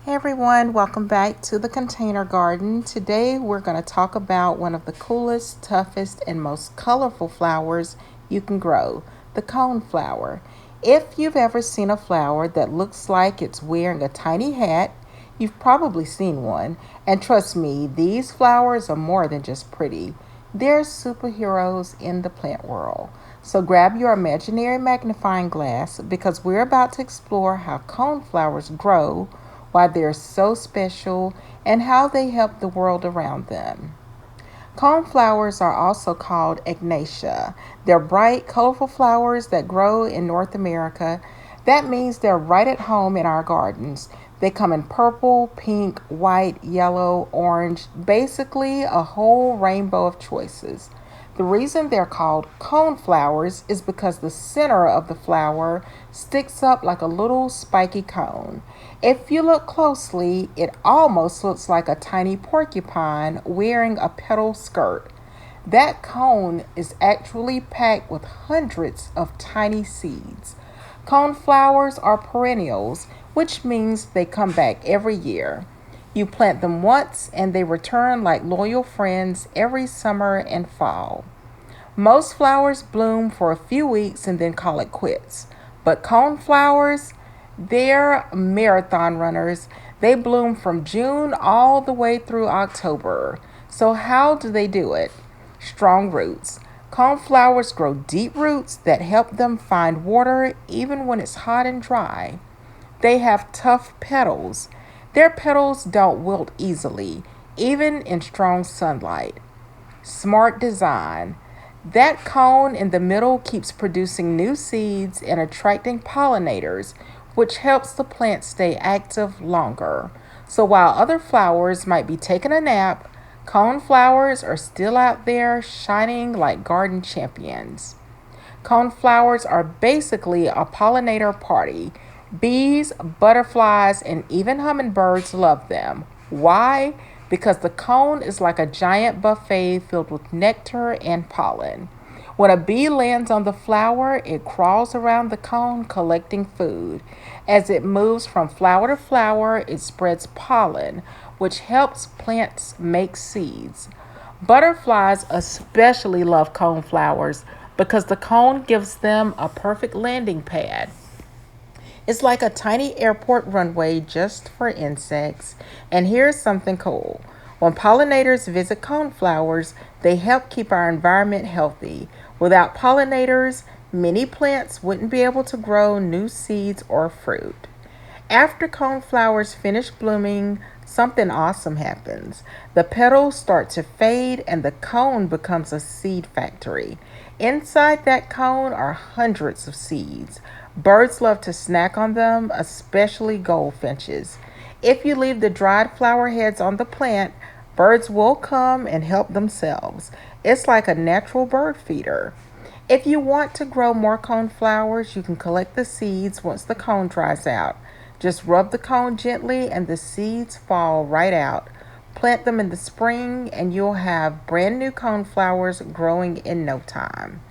Hey everyone, welcome back to the container garden. Today we're going to talk about one of the coolest, toughest, and most colorful flowers you can grow, the coneflower. If you've ever seen a flower that looks like it's wearing a tiny hat, you've probably seen one. And trust me, these flowers are more than just pretty. They're superheroes in the plant world. So grab your imaginary magnifying glass because we're about to explore how coneflowers grow, why they're so special, and how they help the world around them. Coneflowers are also called echinacea. They're bright, colorful flowers that grow in North America. That means they're right at home in our gardens. They come in purple, pink, white, yellow, orange, basically a whole rainbow of choices. The reason they're called cone flowers is because the center of the flower sticks up like a little spiky cone. If you look closely, it almost looks like a tiny porcupine wearing a petal skirt. That cone is actually packed with hundreds of tiny seeds. Cone flowers are perennials, which means they come back every year. You plant them once and they return like loyal friends every summer and fall. Most flowers bloom for a few weeks and then call it quits. But cone flowers, they're marathon runners. They bloom from June all the way through October. So, how do they do it? Strong roots. Cone flowers grow deep roots that help them find water even when it's hot and dry. They have tough petals. Their petals don't wilt easily, even in strong sunlight. Smart design. That cone in the middle keeps producing new seeds and attracting pollinators, which helps the plant stay active longer. So while other flowers might be taking a nap, cone flowers are still out there shining like garden champions. Coneflowers are basically a pollinator party. Bees, butterflies, and even hummingbirds love them. Why? Because the cone is like a giant buffet filled with nectar and pollen. When a bee lands on the flower, it crawls around the cone collecting food. As it moves from flower to flower, it spreads pollen, which helps plants make seeds. Butterflies especially love cone flowers because the cone gives them a perfect landing pad. It's like a tiny airport runway just for insects. And here's something cool. When pollinators visit coneflowers, they help keep our environment healthy. Without pollinators, many plants wouldn't be able to grow new seeds or fruit. After coneflowers finish blooming, something awesome happens. The petals start to fade and the cone becomes a seed factory. Inside that cone are hundreds of seeds. Birds love to snack on them, especially goldfinches. If you leave the dried flower heads on the plant, birds will come and help themselves. It's like a natural bird feeder. If you want to grow more cone flowers, you can collect the seeds once the cone dries out. Just rub the cone gently and the seeds fall right out. Plant them in the spring and you'll have brand new cone flowers growing in no time.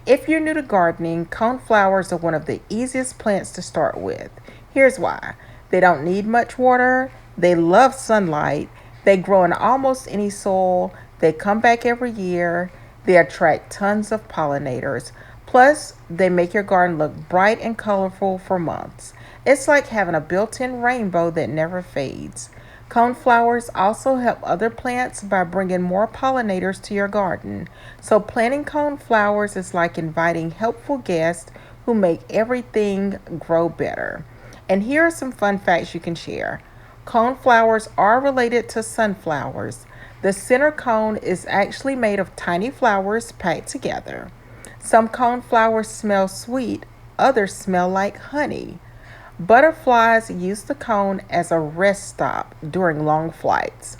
If you're new to gardening, coneflowers are one of the easiest plants to start with. Here's why. They don't need much water, they love sunlight, they grow in almost any soil, they come back every year, they attract tons of pollinators. Plus, they make your garden look bright and colorful for months. It's like having a built in rainbow that never fades. Coneflowers also help other plants by bringing more pollinators to your garden. So, planting coneflowers is like inviting helpful guests who make everything grow better. And here are some fun facts you can share. Coneflowers are related to sunflowers. The center cone is actually made of tiny flowers packed together. Some coneflowers smell sweet, others smell like honey. Butterflies use the cone as a rest stop during long flights.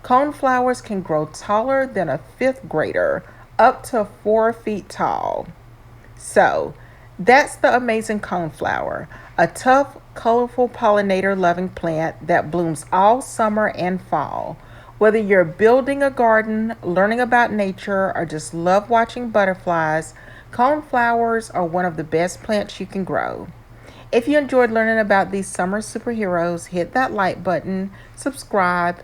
Coneflowers can grow taller than a fifth grader, up to 4 feet tall. So, that's the amazing coneflower, a tough, colorful pollinator loving plant that blooms all summer and fall. Whether you're building a garden, learning about nature, or just love watching butterflies, coneflowers are one of the best plants you can grow. If you enjoyed learning about these summer superheroes, hit that like button, subscribe,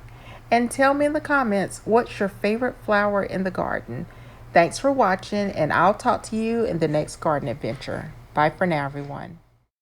and tell me in the comments what's your favorite flower in the garden. Thanks for watching, and I'll talk to you in the next garden adventure. Bye for now, everyone.